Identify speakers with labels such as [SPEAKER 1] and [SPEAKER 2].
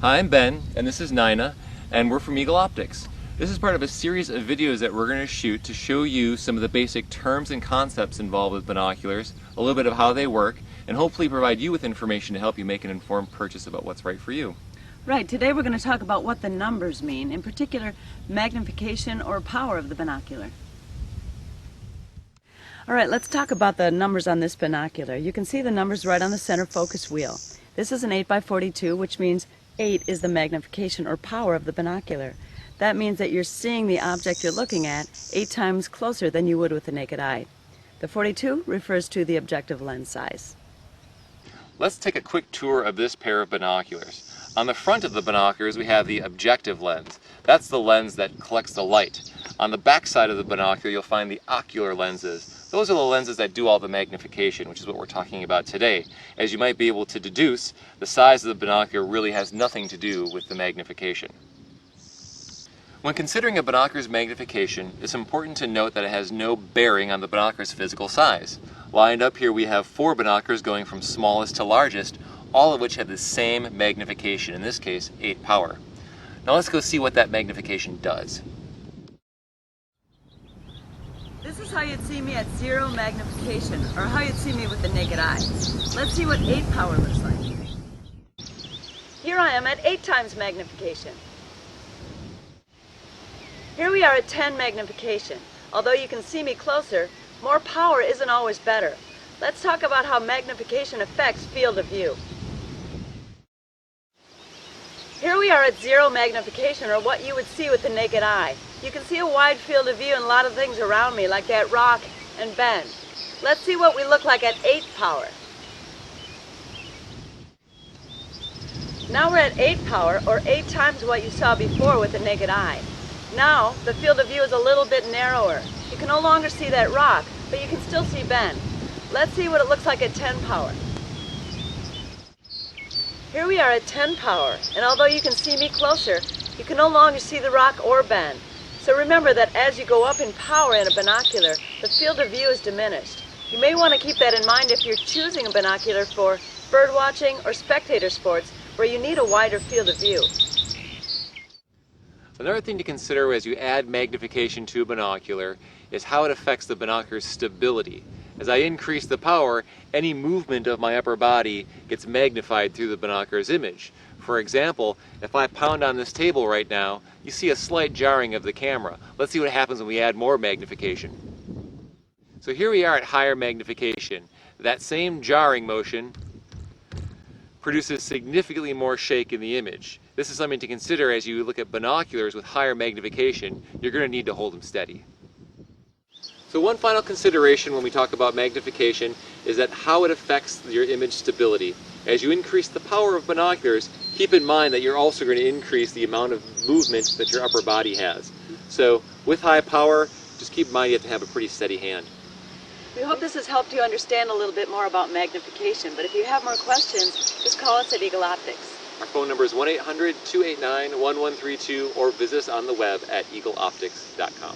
[SPEAKER 1] Hi, I'm Ben, and this is Nina, and we're from Eagle Optics. This is part of a series of videos that we're going to shoot to show you some of the basic terms and concepts involved with binoculars, a little bit of how they work, and hopefully provide you with information to help you make an informed purchase about what's right for you.
[SPEAKER 2] Right, today we're going to talk about what the numbers mean, in particular magnification or power of the binocular. Alright, let's talk about the numbers on this binocular. You can see the numbers right on the center focus wheel. This is an 8x42, which means 8 is the magnification or power of the binocular. That means that you're seeing the object you're looking at 8 times closer than you would with the naked eye. The 42 refers to the objective lens size.
[SPEAKER 1] Let's take a quick tour of this pair of binoculars. On the front of the binoculars we have the objective lens. That's the lens that collects the light. On the back side of the binocular you'll find the ocular lenses. Those are the lenses that do all the magnification, which is what we're talking about today. As you might be able to deduce, the size of the binocular really has nothing to do with the magnification. When considering a binocular's magnification, it's important to note that it has no bearing on the binocular's physical size. Lined up here we have 4 binoculars going from smallest to largest, all of which have the same magnification, in this case 8 power. Now let's go see what that magnification does.
[SPEAKER 2] This is how you'd see me at 0 magnification, or how you'd see me with the naked eye. Let's see what 8 power looks like. Here I am at 8 times magnification. Here we are at 10 magnification. Although you can see me closer, more power isn't always better. Let's talk about how magnification affects field of view. Here we are at 0 magnification, or what you would see with the naked eye. You can see a wide field of view and a lot of things around me, like that rock and bend. Let's see what we look like at 8 power. Now we're at 8 power, or 8 times what you saw before with the naked eye. Now the field of view is a little bit narrower. You can no longer see that rock, but you can still see bend. Let's see what it looks like at 10 power. Here we are at 10 power, and although you can see me closer, you can no longer see the rock or bend. So remember that as you go up in power in a binocular, the field of view is diminished. You may want to keep that in mind if you're choosing a binocular for bird watching or spectator sports, where you need a wider field of view.
[SPEAKER 1] Another thing to consider as you add magnification to a binocular is how it affects the binocular's stability. As I increase the power, any movement of my upper body gets magnified through the binocular's image. For example, if I pound on this table right now, you see a slight jarring of the camera. Let's see what happens when we add more magnification. So here we are at higher magnification. That same jarring motion produces significantly more shake in the image. This is something to consider as you look at binoculars with higher magnification. You're going to need to hold them steady. So one final consideration when we talk about magnification is that how it affects your image stability. As you increase the power of binoculars, keep in mind that you're also going to increase the amount of movement that your upper body has. So with high power, just keep in mind you have to have a pretty steady hand.
[SPEAKER 2] We hope this has helped you understand a little bit more about magnification, but if you have more questions, just call us at Eagle Optics.
[SPEAKER 1] Our phone number is 1-800-289-1132 or visit us on the web at eagleoptics.com.